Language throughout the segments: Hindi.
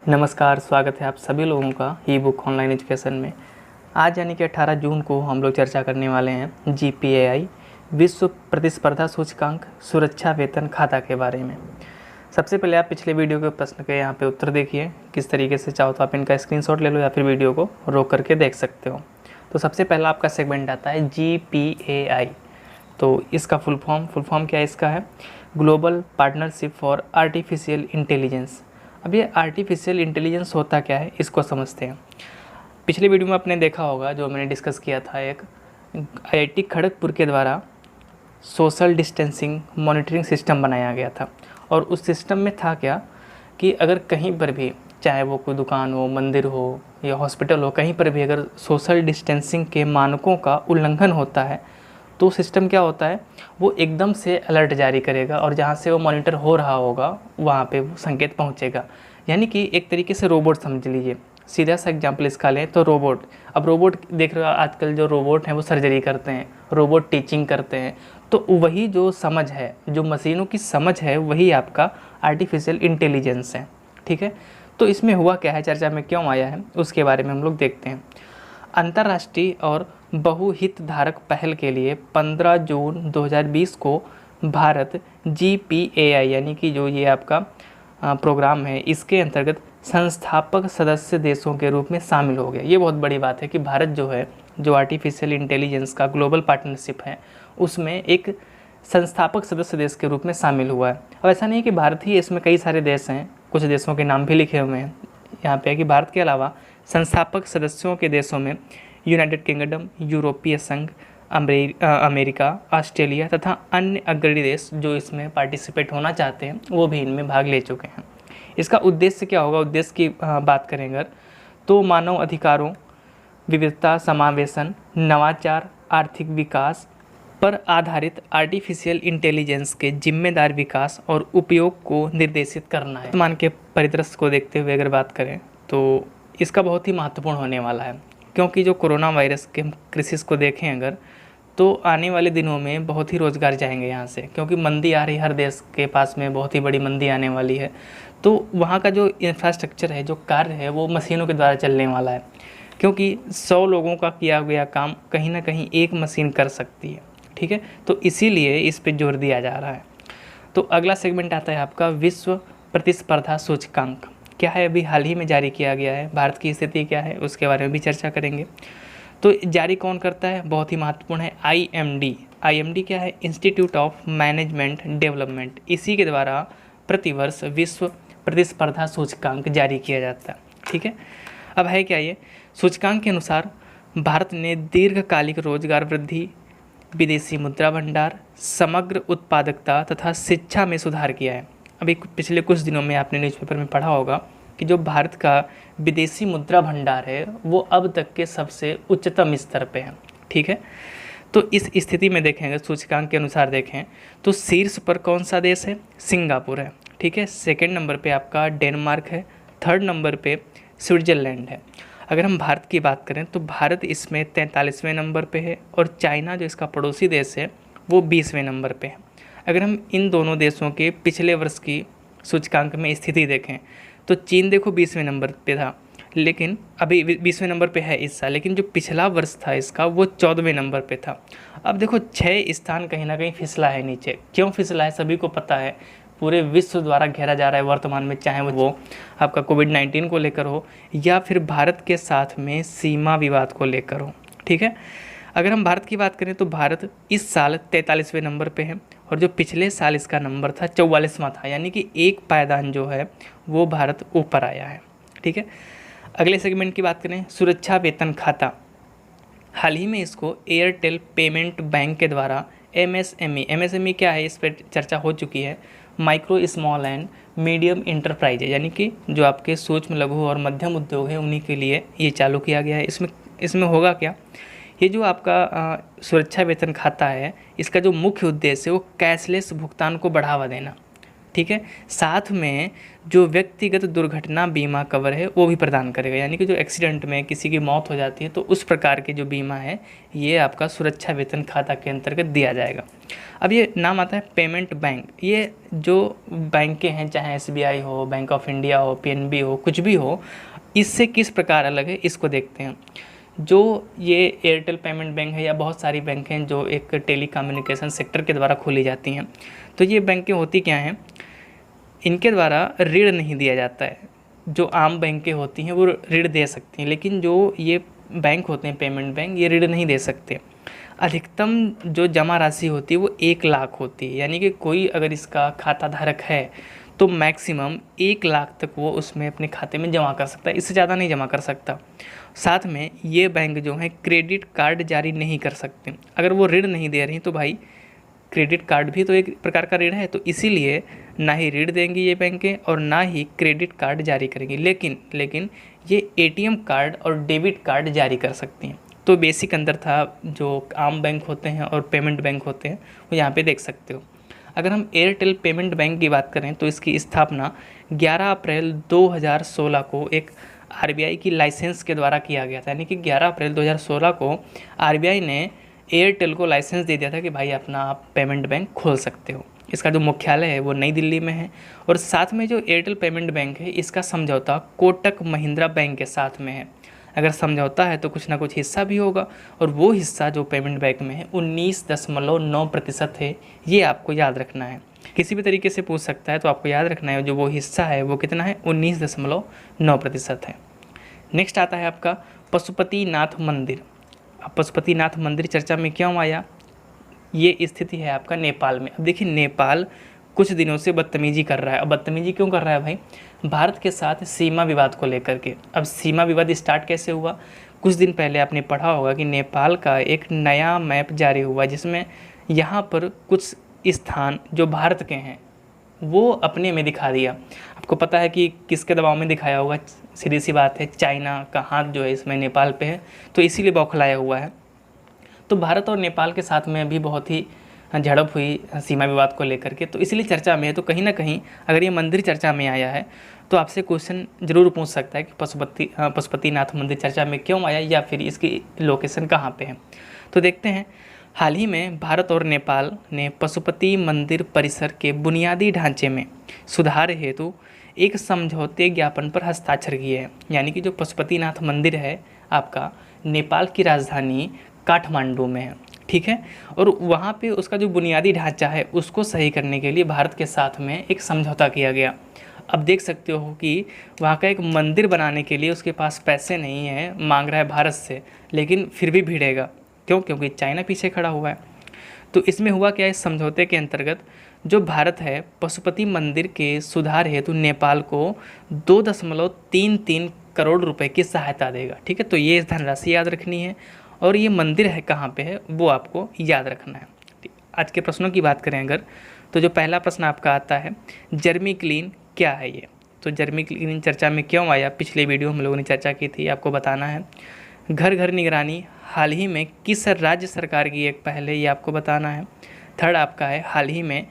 नमस्कार, स्वागत है आप सभी लोगों का ई बुक ऑनलाइन एजुकेशन में। आज यानी कि 18 जून को हम लोग चर्चा करने वाले हैं जीपीएआई विश्व प्रतिस्पर्धा सूचकांक सुरक्षा वेतन खाता के बारे में। सबसे पहले आप पिछले वीडियो के प्रश्न के यहाँ पे उत्तर देखिए। किस तरीके से चाहो तो आप इनका स्क्रीनशॉट ले लो या फिर वीडियो को रोक करके देख सकते हो। तो सबसे पहला आपका सेगमेंट आता है जीपीएआई। तो इसका फुल फॉर्म क्या है? इसका है global partnership for artificial intelligence. अब ये आर्टिफिशियल इंटेलिजेंस होता क्या है, इसको समझते हैं। पिछले वीडियो में आपने देखा होगा, जो मैंने डिस्कस किया था, एक आईआईटी खड़गपुर के द्वारा सोशल डिस्टेंसिंग मॉनिटरिंग सिस्टम बनाया गया था। और उस सिस्टम में था क्या कि अगर कहीं पर भी, चाहे वो कोई दुकान हो, मंदिर हो या हॉस्पिटल हो, कहीं पर भी अगर सोशल डिस्टेंसिंग के मानकों का उल्लंघन होता है तो सिस्टम क्या होता है, वो एकदम से अलर्ट जारी करेगा और जहाँ से वो मॉनिटर हो रहा होगा वहाँ पे वो संकेत पहुँचेगा। यानी कि एक तरीके से रोबोट समझ लीजिए। सीधा सा एग्जाम्पल इसका लें तो रोबोट। अब रोबोट देख रहे हो, आजकल जो रोबोट हैं वो सर्जरी करते हैं, रोबोट टीचिंग करते हैं। तो वही जो समझ है, जो मशीनों की समझ है, वही आपका आर्टिफिशियल इंटेलिजेंस है। ठीक है, तो इसमें हुआ क्या है, चर्चा में क्यों आया है, उसके बारे में हम लोग देखते हैं। अंतर्राष्ट्रीय और बहुहितधारक पहल के लिए 15 जून 2020 को भारत जीपीएआई यानी कि जो ये आपका प्रोग्राम है, इसके अंतर्गत संस्थापक सदस्य देशों के रूप में शामिल हो गया। ये बहुत बड़ी बात है कि भारत जो है, जो आर्टिफिशियल इंटेलिजेंस का ग्लोबल पार्टनरशिप है, उसमें एक संस्थापक सदस्य देश के रूप में शामिल हुआ है। अब ऐसा नहीं है कि भारत ही, इसमें कई सारे देश हैं, कुछ देशों के नाम भी लिखे हुए हैं यहाँ पे, कि भारत के अलावा संस्थापक सदस्यों के देशों में यूनाइटेड किंगडम, यूरोपीय संघ, अमेरिका, ऑस्ट्रेलिया तथा अन्य अग्रणी देश जो इसमें पार्टिसिपेट होना चाहते हैं वो भी इनमें भाग ले चुके हैं। इसका उद्देश्य क्या होगा? उद्देश्य की बात करें अगर, तो मानव अधिकारों, विविधता, समावेशन, नवाचार, आर्थिक विकास पर आधारित आर्टिफिशियल इंटेलिजेंस के जिम्मेदार विकास और उपयोग को निर्देशित करना है। वर्तमान के परिदृश्य को देखते हुए अगर बात करें तो इसका बहुत ही महत्वपूर्ण होने वाला है, क्योंकि जो कोरोना वायरस के क्राइसिस को देखें अगर, तो आने वाले दिनों में बहुत ही रोज़गार जाएंगे यहाँ से, क्योंकि मंदी आ रही है, हर देश के पास में बहुत ही बड़ी मंदी आने वाली है। तो वहाँ का जो इंफ्रास्ट्रक्चर है, जो कार्य है, वो मशीनों के द्वारा चलने वाला है, क्योंकि 100 लोगों का किया गया काम कहीं ना कहीं एक मशीन कर सकती है। ठीक है, तो इसीलिए इस पर जोर दिया जा रहा है। तो अगला सेगमेंट आता है आपका विश्व प्रतिस्पर्धा सूचकांक। क्या है, अभी हाल ही में जारी किया गया है, भारत की स्थिति क्या है उसके बारे में भी चर्चा करेंगे। तो जारी कौन करता है, बहुत ही महत्वपूर्ण है, आईएमडी। आईएमडी क्या है? Institute of management development. इसी के द्वारा प्रतिवर्ष विश्व प्रतिस्पर्धा सूचकांक जारी किया जाता है। ठीक है, अब है क्या ये सूचकांक के अनुसार भारत ने दीर्घकालिक रोजगार वृद्धि, विदेशी मुद्रा भंडार, समग्र उत्पादकता तथा शिक्षा में सुधार किया है। अभी पिछले कुछ दिनों में आपने न्यूज़पेपर में पढ़ा होगा कि जो भारत का विदेशी मुद्रा भंडार है वो अब तक के सबसे उच्चतम स्तर पे है। ठीक है, तो इस स्थिति में देखेंगे, सूचकांक के अनुसार देखें तो शीर्ष पर कौन सा देश है? सिंगापुर है। ठीक है, सेकंड नंबर पे आपका डेनमार्क है, थर्ड नंबर पे स्विट्ज़रलैंड है। अगर हम भारत की बात करें तो भारत इसमें 43वें नंबर पे है और चाइना जो इसका पड़ोसी देश है वो 20वें नंबर पे है। अगर हम इन दोनों देशों के पिछले वर्ष की सूचकांक में स्थिति देखें तो चीन देखो 20वें नंबर पे था, लेकिन अभी 20वें नंबर पे है इस साल, लेकिन जो पिछला वर्ष था इसका वो 14वें नंबर पे था। अब देखो 6 स्थान कहीं ना कहीं फिसला है नीचे। क्यों फिसला है सभी को पता है, पूरे विश्व द्वारा घेरा जा रहा है वर्तमान में, चाहे वो आपका कोविड-19 को लेकर हो या फिर भारत के साथ में सीमा विवाद को लेकर हो। ठीक है, अगर हम भारत की बात करें तो भारत इस साल 43वें नंबर पे है और जो पिछले साल इसका नंबर था 44वां था, यानी कि एक पायदान जो है वो भारत ऊपर आया है। ठीक है, अगले सेगमेंट की बात करें, सुरक्षा वेतन खाता। हाल ही में इसको एयरटेल पेमेंट बैंक के द्वारा एमएसएमई क्या है, इस पर चर्चा हो चुकी है, micro small and medium enterprise, यानी कि जो आपके सूक्ष्म लघु और मध्यम उद्योग है उन्हीं के लिए ये चालू किया गया है। इसमें होगा क्या, ये जो आपका सुरक्षा वेतन खाता है, इसका जो मुख्य उद्देश्य है वो कैशलेस भुगतान को बढ़ावा देना। ठीक है। साथ में जो व्यक्तिगत दुर्घटना बीमा कवर है वो भी प्रदान करेगा, यानी कि जो एक्सीडेंट में किसी की मौत हो जाती है तो उस प्रकार के जो बीमा है ये आपका सुरक्षा वेतन खाता के अंतर्गत दिया जाएगा। अब ये नाम आता है पेमेंट बैंक। ये जो बैंकें हैं, चाहे SBI हो, बैंक ऑफ इंडिया हो, PNB हो, कुछ भी हो, इससे किस प्रकार अलग है इसको देखते हैं। जो ये एयरटेल पेमेंट बैंक है या बहुत सारी बैंक हैं जो एक टेली कम्युनिकेशन सेक्टर के द्वारा खोली जाती हैं, तो ये बैंकें होती क्या हैं, इनके द्वारा ऋण नहीं दिया जाता है। जो आम बैंकें होती हैं वो ऋण दे सकती हैं, लेकिन जो ये बैंक होते हैं पेमेंट बैंक, ये ऋण नहीं दे सकते। अधिकतम जो जमा राशि होती है वो 1 लाख होती है, यानी कि कोई अगर इसका खाता धारक है तो मैक्सिमम 1 लाख तक वो उसमें अपने खाते में जमा कर सकता है, इससे ज़्यादा नहीं जमा कर सकता। साथ में ये बैंक जो है क्रेडिट कार्ड जारी नहीं कर सकते। अगर वो ऋण नहीं दे रही तो भाई क्रेडिट कार्ड भी तो एक प्रकार का ऋण है, तो इसीलिए ना ही ऋण देंगी ये बैंकें और ना ही क्रेडिट कार्ड जारी करेंगी, लेकिन ये ATM कार्ड और डेबिट कार्ड जारी कर सकती हैं। तो बेसिक अंतर था जो आम बैंक होते हैं और पेमेंट बैंक होते हैं वो यहाँ पे देख सकते हो। अगर हम एयरटेल पेमेंट बैंक की बात करें तो इसकी स्थापना 11 अप्रैल 2016 को एक RBI की लाइसेंस के द्वारा किया गया था, यानी कि 11 अप्रैल 2016 को RBI ने एयरटेल को लाइसेंस दे दिया था कि भाई अपना आप पेमेंट बैंक खोल सकते हो। इसका जो मुख्यालय है वो नई दिल्ली में है और साथ में जो एयरटेल पेमेंट बैंक है इसका समझौता कोटक महिंद्रा बैंक के साथ में है। अगर समझौता है तो कुछ ना कुछ हिस्सा भी होगा, और वो हिस्सा जो पेमेंट बैंक में है 19.9% है, ये आपको याद रखना है। किसी भी तरीके से पूछ सकता है तो आपको याद रखना है जो वो हिस्सा है वो कितना है, 19.9% है। नेक्स्ट आता है आपका पशुपतिनाथ मंदिर। अब पशुपतिनाथ मंदिर चर्चा में क्यों आया, ये स्थिति है आपका नेपाल में। अब देखिए नेपाल कुछ दिनों से बदतमीजी कर रहा है। अब बदतमीजी क्यों कर रहा है भाई, भारत के साथ सीमा विवाद को लेकर के। अब सीमा विवाद स्टार्ट कैसे हुआ, कुछ दिन पहले आपने पढ़ा होगा कि नेपाल का एक नया मैप जारी हुआ जिसमें यहाँ पर कुछ स्थान जो भारत के हैं वो अपने में दिखा दिया। आपको पता है कि किसके दबाव में दिखाया होगा, सीधी सी बात है चाइना का हाथ जो है इसमें नेपाल पे है, तो इसीलिए बौखलाया हुआ है। तो भारत और नेपाल के साथ में अभी बहुत ही झड़प हुई सीमा विवाद को लेकर के, तो इसलिए चर्चा में है। तो कहीं ना कहीं अगर ये मंदिर चर्चा में आया है तो आपसे क्वेश्चन जरूर पूछ सकता है कि पशुपतिनाथ मंदिर चर्चा में क्यों आया या फिर इसकी लोकेशन कहाँ पे है। तो देखते हैं, हाल ही में भारत और नेपाल ने पशुपति मंदिर परिसर के बुनियादी ढांचे में सुधार हेतु एक समझौते ज्ञापन पर हस्ताक्षर किए हैं। यानी कि जो पशुपतिनाथ मंदिर है आपका नेपाल की राजधानी काठमांडू में है, ठीक है, और वहाँ पे उसका जो बुनियादी ढांचा है उसको सही करने के लिए भारत के साथ में एक समझौता किया गया। अब देख सकते हो कि वहाँ का एक मंदिर बनाने के लिए उसके पास पैसे नहीं है, मांग रहा है भारत से, लेकिन फिर भी भिड़ेगा। क्यों? क्योंकि चाइना पीछे खड़ा हुआ है। तो इसमें हुआ क्या, इस समझौते के अंतर्गत जो भारत है पशुपति मंदिर के सुधार हेतु नेपाल को 2.33 करोड़ रुपए की सहायता देगा, ठीक है। तो ये धनराशि याद रखनी है, और ये मंदिर है कहाँ पे है वो आपको याद रखना है। आज के प्रश्नों की बात करें अगर, तो जो पहला प्रश्न आपका आता है जर्मी क्लीन क्या है ये। तो जर्मी क्लीन चर्चा में क्यों आया, पिछले वीडियो हम लोगों ने चर्चा की थी, आपको बताना है। घर घर निगरानी हाल ही में किस राज्य सरकार की एक पहल है, ये आपको बताना है। थर्ड आपका है हाल ही में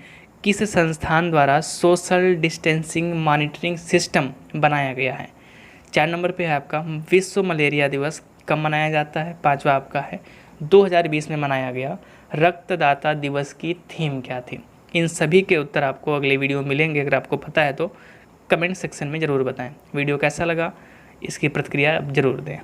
किस संस्थान द्वारा सोशल डिस्टेंसिंग मॉनिटरिंग सिस्टम बनाया गया है। 4 नंबर पे है आपका विश्व मलेरिया दिवस कब मनाया जाता है। 5वां आपका है 2020 में मनाया गया रक्तदाता दिवस की थीम क्या थी। इन सभी के उत्तर आपको अगले वीडियो में मिलेंगे। अगर आपको पता है तो कमेंट सेक्शन में ज़रूर बताएं। वीडियो कैसा लगा इसकी प्रतिक्रिया आप ज़रूर दें।